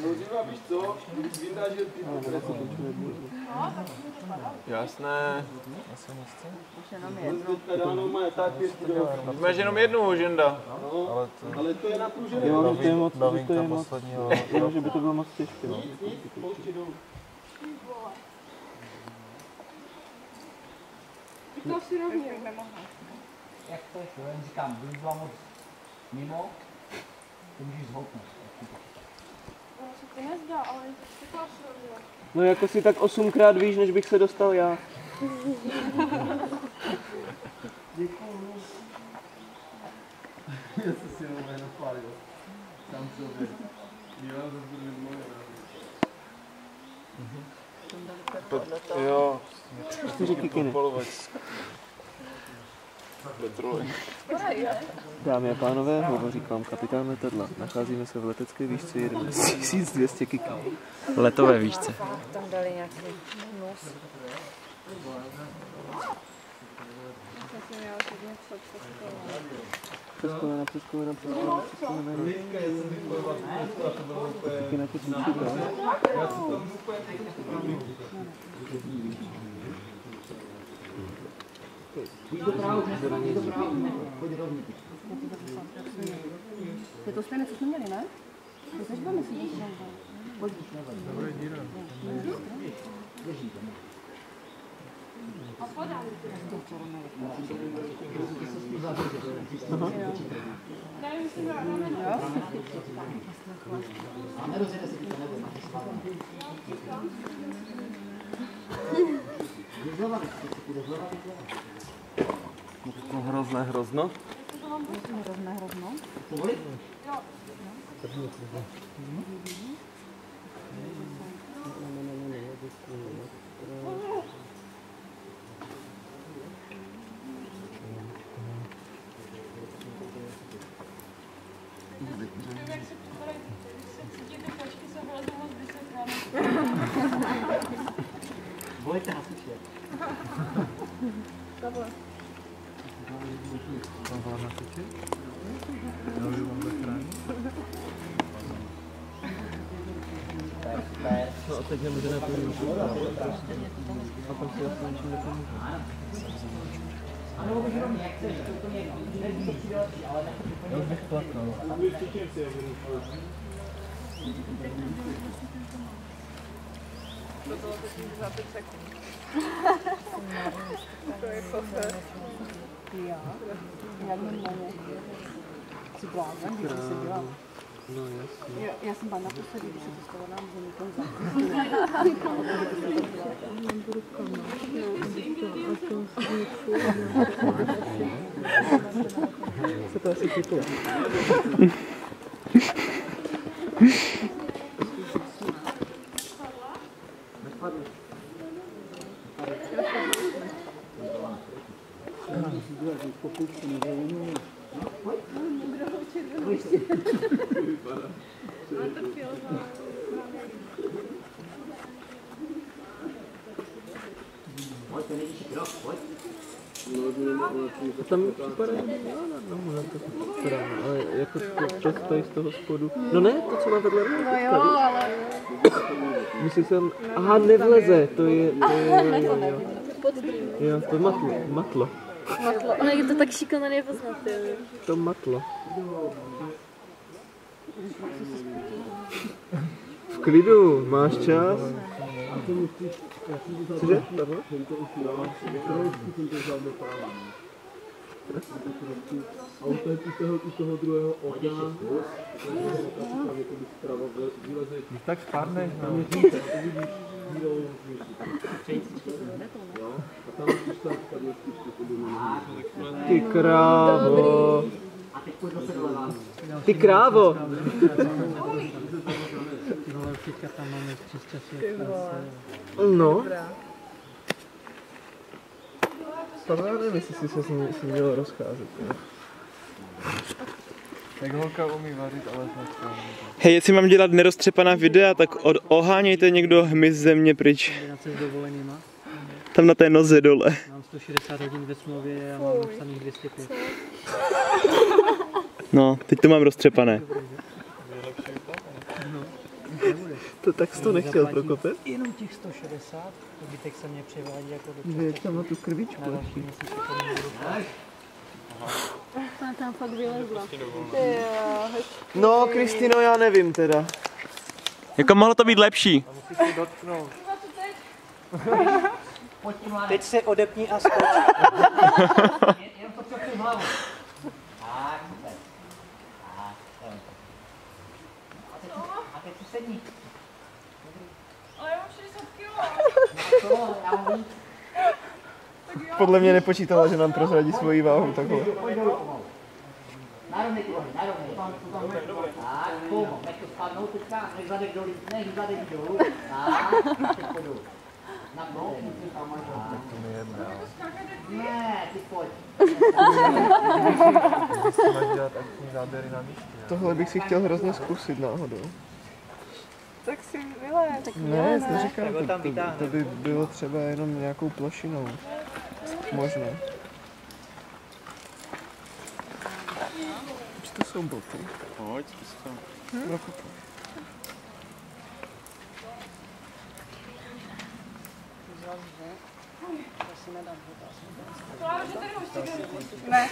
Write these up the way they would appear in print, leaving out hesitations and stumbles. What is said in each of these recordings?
Nouzíva, víš co? Když vyndáš, že ty Jasné. Už jenom jednu. Máš jenom jednu, Ženda. Ale to je na průženu. Jo, to je moc, to je moc. Jo, že by to bylo moc těžké. To si rovně. Jak to je, jen říkám, když byla moc mimo, to můžeš zhoupnout. Ono se to nezdá, ale to asi rovně. No jako si tak 8krát víš, než bych se dostal já. Děkuju. Já jsem si jenom napálil. Sám sobě. Já zase budu mluvit. Jo. 4 kikiny. Dámy a pánové, hovoří k vám kapitán letadla. Nacházíme se v letecké výšce 1200 kiků. Letové výšce. Tam dali nějaký nos. Přeskolena. Taky na těch výškách. Je to stejné, co jsme měli, ne? To se říkáme si, že jsme Hrozné hrozno. hrozno. Bojte hasiče. No a teď nemůžeme pomůžu. A pak si vlastně ničím nepomůžu. Ano, už jenom jak chceš, to úplně nevím, co přijde lepší, ale nechci úplně... To bych plakal. To bylo teď za 5 sekund. To je kofe. Já? Jak normálně. Jsi blázen, když jsi byla. No jasně. Já jsem byla naposledy, když se dostala nám zemí konza. Se to asi chytlo. Tam připadá, že měla na nohu na to správně, ale jako to tady z toho spodu. No ne, to co má vedle. No jo, ale... Myslím jsem, aha, nevleze, to je Jo, to matlo. ale je to tak šikovné nepoznat, jo. To matlo. V klidu, máš čas? Cože? Auto je u toho druhého okna. Tak spadneš, no. Ty krávo. Ty krávo. No. Tohle já nevím, jestli se s ní mělo rozcházet. Tak holka umí vařit, ale snad. Hej, jestli mám dělat neroztřepaná videa, tak ohánějte někdo hmyz ze mě pryč. Tam na té noze dole. Mám 160 hodin ve smlouvě a mám napsaných 205. No, teď to mám roztřepané. To tak jsi to nechtěl, Prokope? Jenom těch 160, zbytek se mě převádí jako do Dívej, jak tam má tu krvičku. Ta tam fakt vylezla. No, Kristýno, já nevím teda. Jako mohlo to být lepší. Teď se odepni a skoč. Jenom to přepři hlavu. Tak, super. Tak, a teď si sedni. Ale já mám 60 kg. Já mám víc. Podle mě nepočítala, že nám prozradí svoji váhu takhle. Narovnej ty nohy, narovnej. Tak, pomo, nech to spadnout teďka, nech zadek dolů, Tak, teď pojdu. Na to. Ne, ty pojď. Tohle bych si chtěl hrozně zkusit náhodou. Tak si vylez. Ne, to říkám, to by bylo třeba jenom nějakou plošinou. Možná. Už to jsou boty. Pojď, zkus to. Klára, že tady hosti. Ne.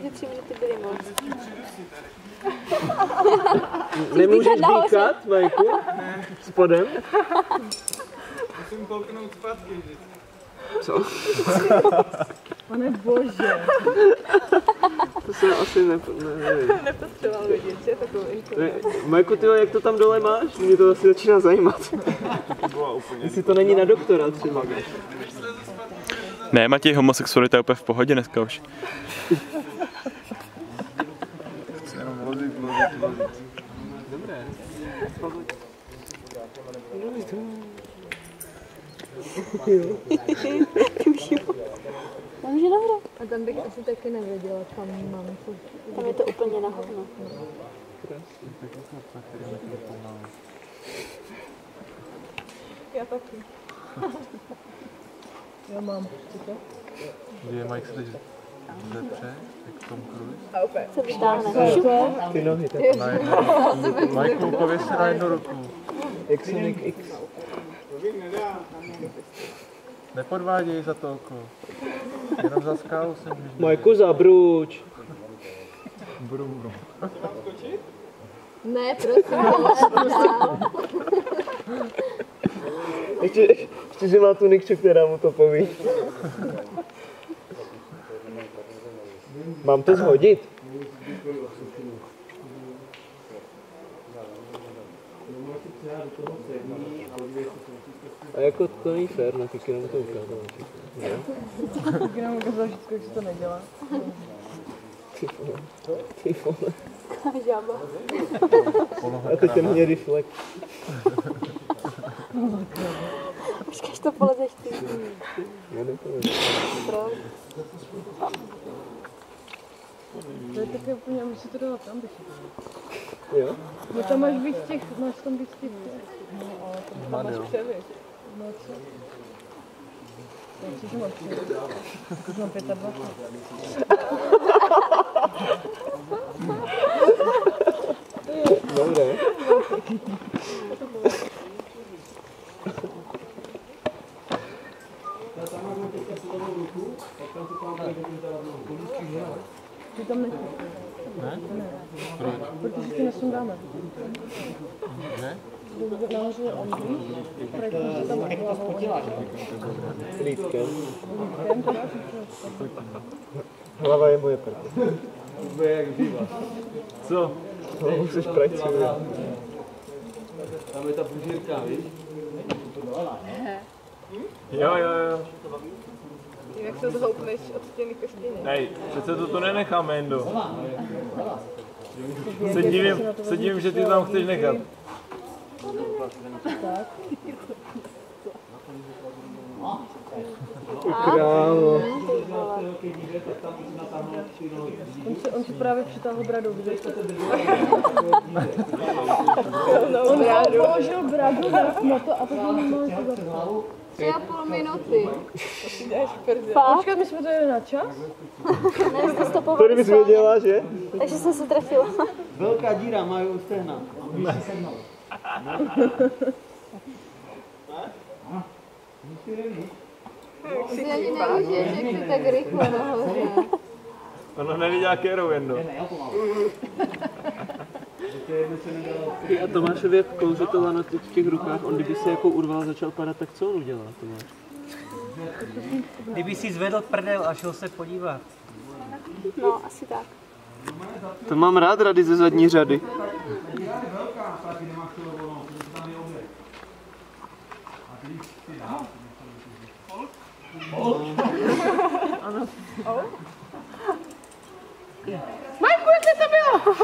Ty 3 minuty byly moc. Nemůžeš dýkat, Majku? Spodem? Musím kouknout zpátky vždyť. Co? Pane bože. To se asi nevím. Nepotřeboval vidět, že takovou informaci. Majku, ty, jak to tam dole máš? Mě to asi začíná zajímat. Jestli to není na doktora třeba. Ne, Matěj, homosexualita je úplně v pohodě dneska už. Chci jenom vozit. Dobré. Tam je dobré. A tam bych asi taky nevěděla, kam mám to. Tam je to úplně na hovno. Já taky. Já mám. Kdy je Mike se teď zepře, jak Tom Cruise? A opět. Se vytáhne. Ty nohy tak. Mike pověs se na jednu ruku. Exonic X. Nepodváděj za to oko. Jenom za skálu se můžeš. Majku, zabruč. Brum. Ne, prosím. Ještě, že má tu Nikču, která mu to poví. Mám to zhodit? A jako to není fér, no, tak jenom to ukázal. Tak jenom ukázal všechno, že to nedělá. Ty vole. Žába. A teď ten hnědý flek. Počkej, to polezeš ty. Já nepůjdu. To je také úplně, musí to dávat tam, bych. Jo? No tam máš víc těch, máš tam víc těch. No, ale tam máš převyk. No co? Já si, že mám převyk. Už mám 25. Dobré. Ty tam nechci. Ne? Protože ti nesundáme. Ne? Nahoře je Ondří, protože tam hlavou. Lítkem. Jen to dáš, Hlava je moje prd. Bude jak živa. Co? No, musíš pracovat. Tam je ta pužírka, víš? Jo. jak se zhoupneš od stěny ke stěně. Hej, přece to tu nenecháme, Jendo. Se divím, že ty tam chceš nechat. Králo. On si právě přitáhl bradu, viděl jste to? On položil bradu na to a potom nemohl to zapsat. 3,5 minuty. Fakt? My jsme dojeli na čas? Ne, jste stopovali. Tady bys věděla, že? Takže jsem se trefila. Velká díra, mají u stehna. Musí sednout. Jsi ani nevíš, že jsi tak rychle nahoře. Ono neviděla Kéru jen, no. A Tomášově kouře to lano teď v těch rukách, on kdyby se jako urval začal padat, tak co on udělá, Tomáš? Kdyby si zvedl prdel a šel se podívat. No, asi tak. To mám rád rady ze zadní řady. Majku, jak to bylo?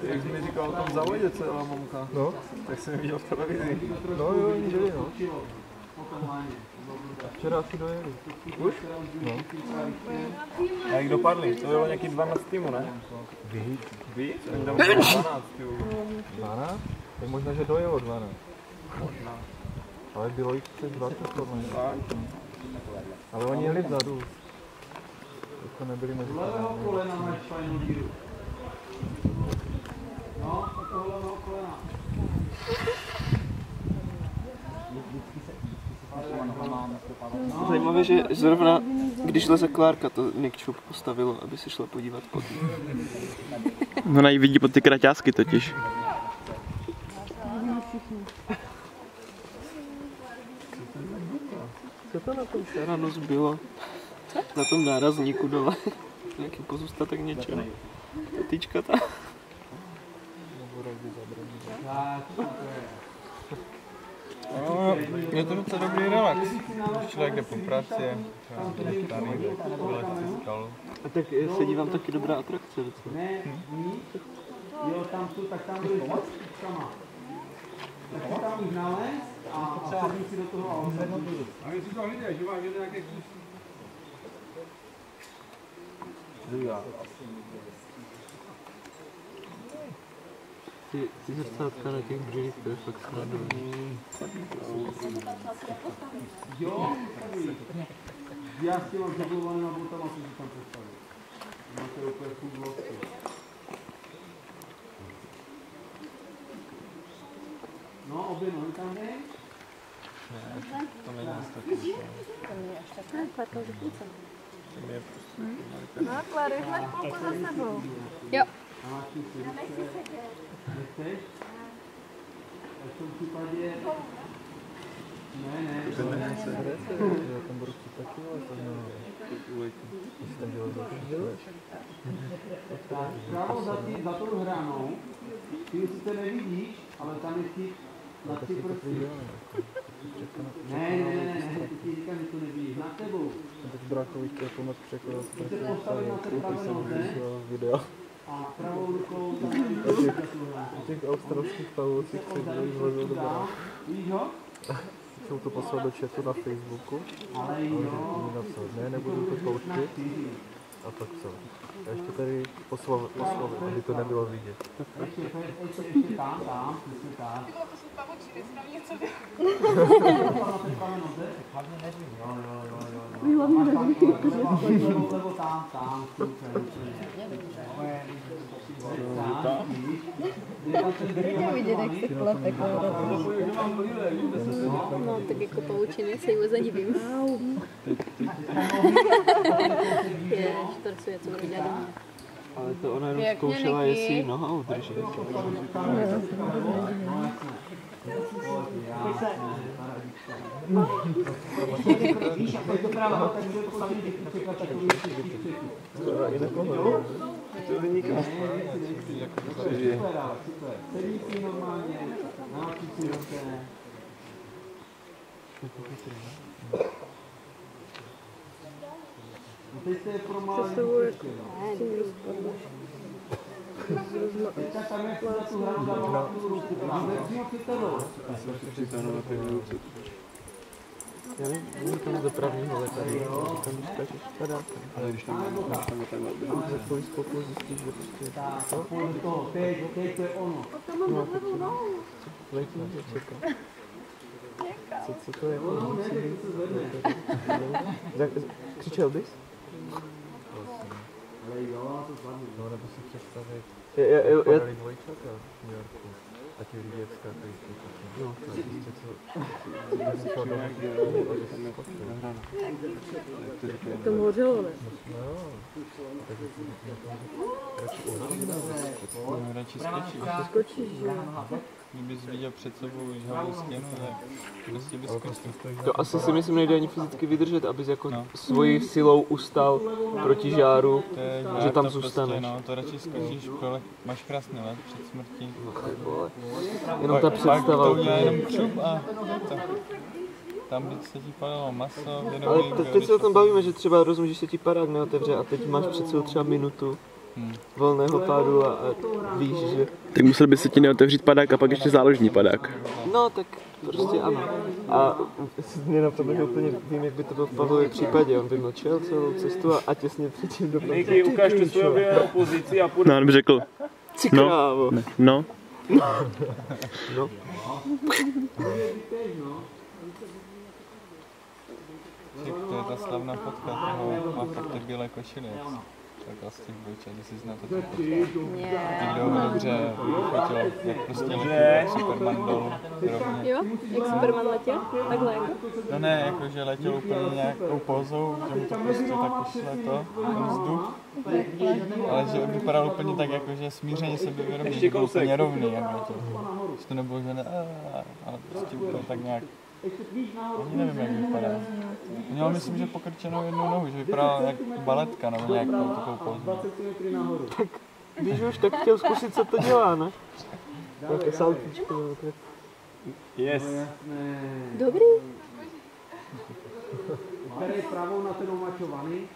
Jak jsi mi říkal o tom závodě, celá mamka, no, tak jsem viděl v televizi. No jo, oni byli, no. A včera asi dojeli. Už? No. A jak dopadli? To bylo nějaký 12 týmů, ne? Víc? Oni tam bylo 12 týmů. 12? Tak možná, že dojelo 12. Možná. Ale bylo jich přes 20 podle mě. Ale oni jeli vzadu. To nebyli mezi Levého kolena máš fajnou díru. No, toho levého kolena. Zajímavé, že zrovna, když leze Klárka, to Nick Chubb postavilo, aby se šla podívat pod ní. Ona ji vidí pod ty kraťásky totiž. Co to na tom ráno zbylo? Na tom nárazníku dole. Nějaký pozůstatek něčeho. Ta tyčka ta. No, je to docela dobrý relax. Když člověk jde po práci, třeba tady, vylezce skal. A tak se dívám, taky dobrá atrakce docela. Jo, tam jsou, tak tam byli sama. Tak si tam už nalez a sedí si do toho auta. A jestli to lidé, že máš nějaké kusy. Ty zrcátka na těch břidích, to je fakt snadné. Jo, já s těma zablovanýma boutama si tam představit. Máte úplně furt vlosky. No, obě nohy tam dej. Ne, to není až takový. Klárka už půjce. No, Klary, už máš půlku za sebou. Jo. A máš tu si nechceš? A v tom případě... Ne. Já tam budu chtít taky, ale to nevím. Jestli tam dělal další. Tak, právo za tou hranou, ty už sice nevidíš, ale tam je ti na ty prsty. Ne, ty ti říkám, že to nevidíš. Na tebou. Teď bráchovi chtěl pomoct překonat. Ty se postavit na té pravé noze Video. a pravou rukou U těch australských pavoucích se vlezl do brácha. Víš ho? Jsem to poslal do chatu na Facebooku. Ale Mi jo. napsal, ne, nebudu to pouštět. A tak co? Já ještě tady poslal, aby to nebylo vidět. Ještě tam, přesně tak. Ty to jsou pavučiny, jsi tam něco Na té pravé noze? Hlavně nevím. Jo. Levo tam, super. Je vidět, jak se plete No, tak jako pavučiny se jim zadivím. Je, štorcuje, co budu dělat doma. Ale to ona jenom zkoušela, jestli ji noha udrží. Je to právě tak, že postavit čekat takový I nepohledu. To je nikam. super. Sedí si normálně, nálepí si ruce. No teď to je pro malé děti. Tak tam je na tu hranu dávala tu ruku. A nepřímo před tebou. Já nevím, tam dopravního letadla, tam když skáčeš padákem. Ale když tam je takhle Za tvůj spolu zjistíš, že prostě... Pojď do toho, teď to je ono. No, tak letí, že čeká. Co to je? Křičel bys? Ale jo, to zvládnu. No, nebo si představit, Já podali dvojčata v New Yorku. A ti lidi jak skákají z těch no, a víte co, To hořelo, ne? no jo, takže radši skočíš. Skočíš, že? Kdybys viděl před sebou žhavou stěnu, tak prostě bys skočil. to asi si myslím nejde ani fyzicky vydržet, abys jako svojí silou ustal proti žáru, že tam zůstaneš. Prostě, no, to radši skočíš, máš krásný let před smrtí. Jenom ta Pak představa. to udělá jenom čup a tam by se ti palilo maso, Ale teď se o tom bavíme, že třeba rozumíš, že se ti parák neotevře a teď máš před sebou třeba minutu volného pádu a víš, že... Tak musel by se ti neotevřít padák a pak ještě záložní padák. No, tak prostě ano. A mě na tom úplně vím, jak by to bylo v Pavlově případě. On by mlčel celou cestu a těsně předtím dopadl. Niky, ukáž tu svoje opozici a půjde. No, on by řekl, Ci krávo. no. No. To je ta slavná fotka toho, má fakt ty bílé košily. Tak z těch dvojčat, když si znáte tu fotku. Někdo ho dobře fotil, jak prostě letěl Superman dolů. Rovně. Jo? Jak Superman letěl? Takhle jako? No ne, jakože letěl úplně nějakou pózou, že mu to prostě tak ušle to, ten vzduch. Ale že vypadal úplně tak, jakože smířeně sebevědomý, že byl úplně rovný, jak letěl. Že to nebylo, že ne, ale prostě úplně tak nějak. Ani nevím, jak vypadá. Měl myslím, že pokrčenou jednu nohu, že vypadá jak baletka nebo nějakou takovou pózu. Tak když už tak chtěl zkusit, co to dělá, ne? Také saltičko. Yes. Dobrý. Bere pravou na ten omačovaný.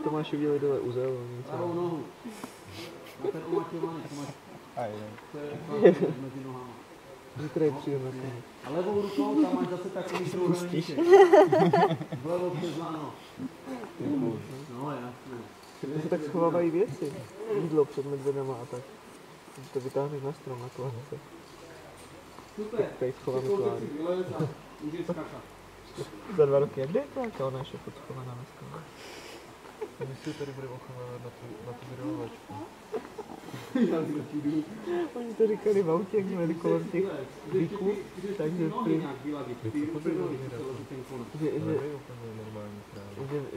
Tomáš udělej dole uzel. Pravou nohu. Na ten omačovaný. To je mezi nohama. Zítra je příjemné. A levou rukou tam máš zase takový trouhelníček. Vlevo přes lano. No jasně. Se tak schovávají věci. Jídlo před medvědama a tak. To vytáhneš na strom na kládce. Super. Tady schováme klády. Můžeš skakat. Za 2 roky, jak jde to? Ona je ještě furt schovaná na strom. My si tady budeme ochovávat na tu vyrovovačku. Oni to říkali v autě, jak jsme jeli kolem těch bíků, takže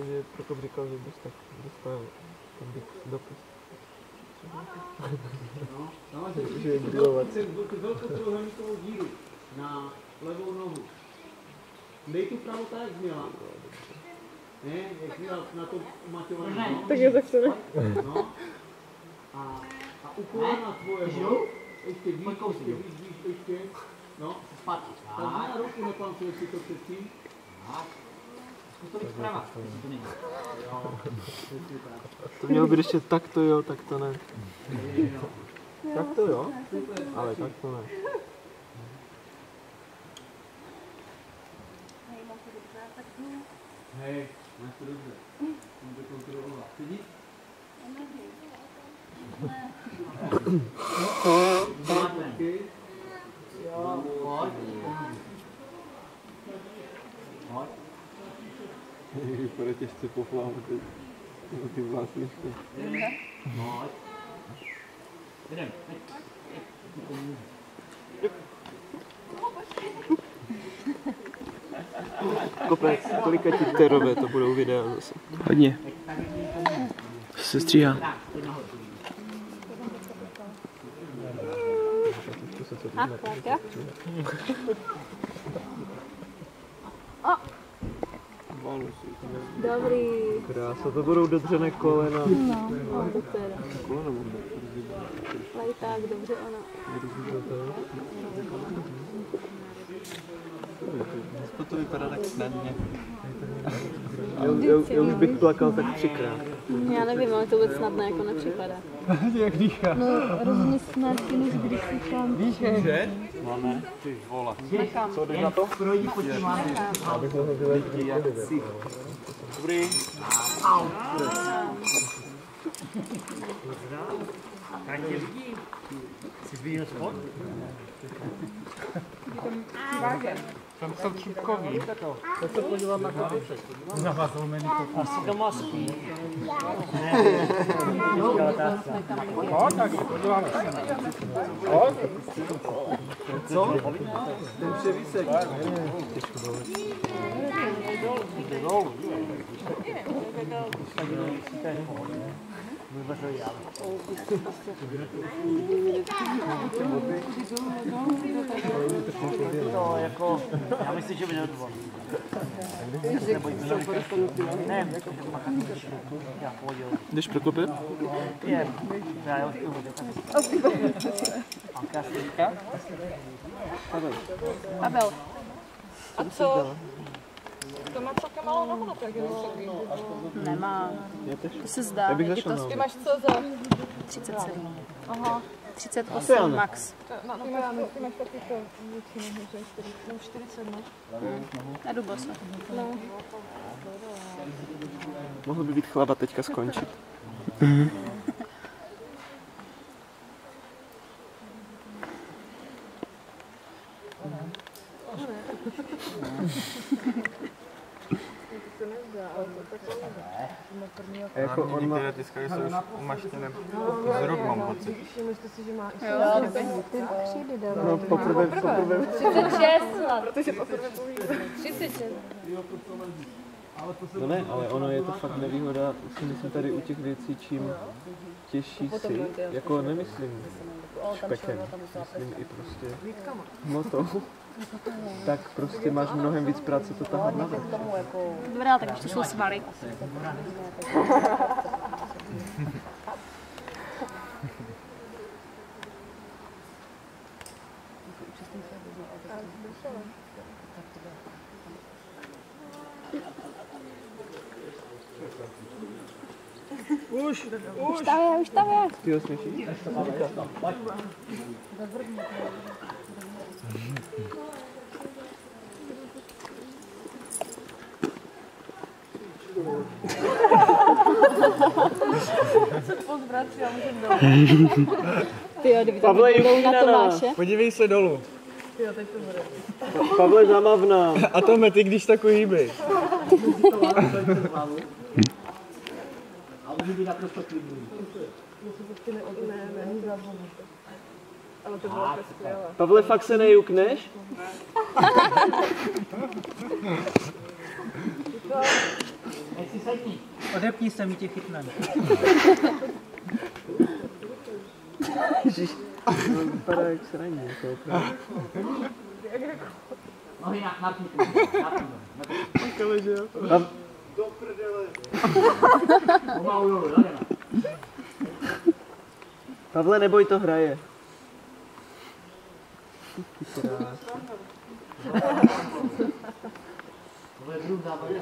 že Prokop říkal, že bys tak dostal ten bík dopis. Že je brilovat. Velkou trouhelníkovou díru na levou nohu. Dej tu pravou tak, jak měla. Ne, jak měla na to umaťované. Tak je tak se ne. No. A u kolena tvojho, ještě víc, ještě. No, Zpátky. tak na ruku nepancuješ si to předtím. Zkus to víc zprava, jestli to nejde. To mělo být ještě tak to jo, tak to ne. Tak to jo, ale tak to ne. Hej, máš to dobře. Může kontrolovat. Sedí? Jo, pojď. Pojď. Vypadá těžce poflávat ty vlastničky. Pojď. Jdem. Kopec, kolika ti terové to budou videa zase. Hodně. Se stříhá. A, Klárka? Dobrý. Krása, to budou dodřené kolena. No, to teda. Lejták, dobře ona. To vypadá tak snadně. Já už bych plakal tak 3krát. Já nevím, ale to vůbec snadné jako nepřipadá. Jak dýchá. No, rozhodně snadší, než když si tam... Víš, že? Máme, ty vole. Co, jdeš na to? Projdi pod tím máme. Abych mohl vylet Jak si. Dobrý. Tak tě vidí. Jsi viděl spod? Tam jsou čipkový. Tak se podívat na kopeček. Na vás zlomený kopeček. Asi doma spí. Tak, podíváme se. Co? Ten převísek. To jako, já myslím, že by nedodval. Ne, já pohodil. Jdeš Prokopě? Je, já už a kasíka? Pavel. A co? To má celkem malou nohu na tak, Nemá. To se zdá. Já bych zašel Ty máš co za... 37. Aha. 38 max. Ty máš taky to většinu, že 40, no. Na Dubose. No. Mohl by být chlaba teďka skončit. A jako on má... Tiskali jsou už umaštěné z rok, mám pocit. Myslíte si, že má i Ty křídy dala. No, poprvé. 36. protože poprvé povídá. 36. No ne, ale ono je to fakt nevýhoda, si myslím tady u těch věcí, čím těžší si, jako nemyslím špekem, myslím i prostě hmotou, tak prostě máš mnohem víc práce to tahat na vrch. Dobrá, tak už to jsou svaly. Už tam je. Ty ho směšíš? Ty jo, kdyby tam Pavle, bylo jdi na na Tomáše. Podívej se dolů. Pavle, zamavná. A Tome, ty když takový hýbej. A může být naprosto klidný. Ale to bylo jako skvělé. Pavle, fakt se nejukneš? Jestli sedni, odepni se, mi tě chytneme. Ježiš, to vypadá jak sraní, jako opravdu. Nohy napni. Do prdele. Pomalu dolů, jo? Pavle, neboj, to hraje. Tohle je druh zábavy.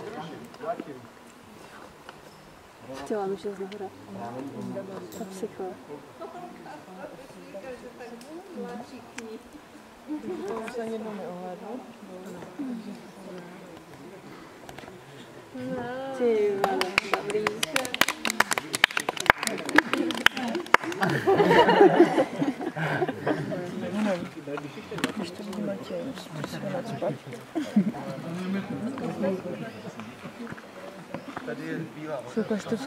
Chtěla mi, že z nahoře. To psycho. To už ani jednou neohlédnu. Ty vole, dobrý. Ještě vidí Matěj, musíme nadspat.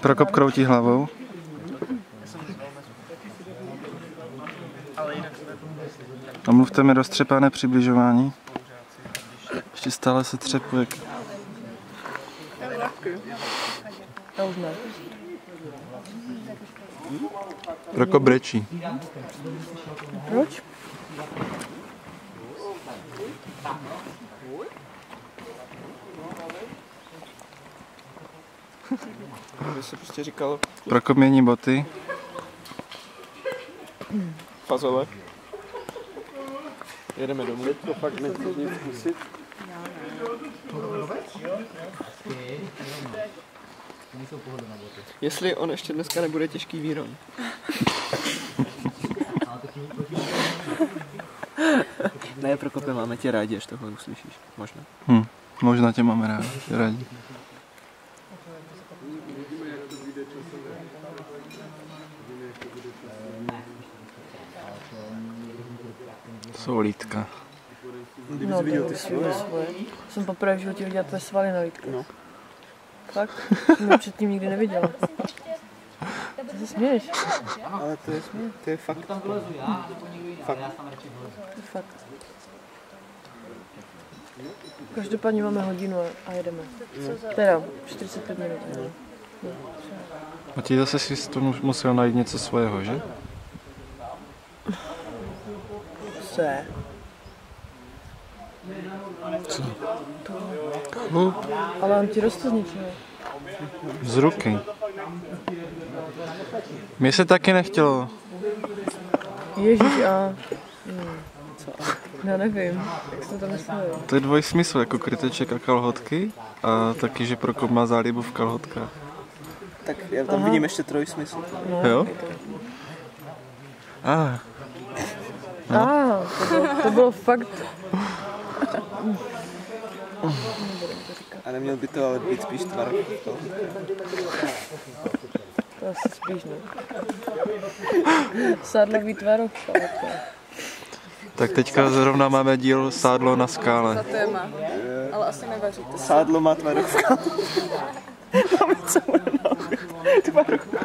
Prokop kroutí hlavou. Omluvte mi roztřepané přibližování. Ještě stále se třepu jak... Já už ne. Prokop brečí. Proč? By se prostě říkalo Prokop mění boty. fazole. Jedeme domů. Teď to fakt nechceš nic zkusit? nejsou pohodlné boty. Jestli on ještě dneska nebude těžký výron. Ne, Prokope, máme tě rádi, až tohle uslyšíš. Možná. Možná tě máme rádi. Solítka. No, viděl ty svoje. Jsem poprvé v životě viděla tvé svaly na lítku. No. Fakt? Jsem předtím nikdy neviděla. Co se směješ? Ale to je fakt. Tam vylezu já, nebo někdo jiný, ale já tam radši vylezu. Fakt. Každopádně máme hodinu a jedeme. Teda 45 minut. A ti zase si to musel najít něco svého, že? Co? Ale on ti roste z ničeho. Z ruky. Mně se taky nechtělo. Ježíš a... Já nevím, jak jsi to myslel. To je dvojsmysl, jako kryteček a kalhotky. A taky, že Prokop má zálibu v kalhotkách. Tak já tam vidím ještě trojsmysl. No, Jo? To bylo fakt... A neměl by to ale být spíš tvar. To asi spíš, ne? Sádlový tvarok. Tak teďka zrovna máme díl Sádlo na skále. Za téma. Ale asi nevaříte. Sádlo má tvarovka. Máme co tvarovka.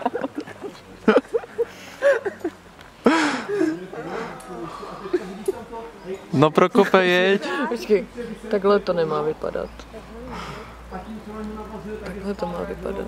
No Prokope, jeď. Počkej, takhle to nemá vypadat. Takhle to má vypadat.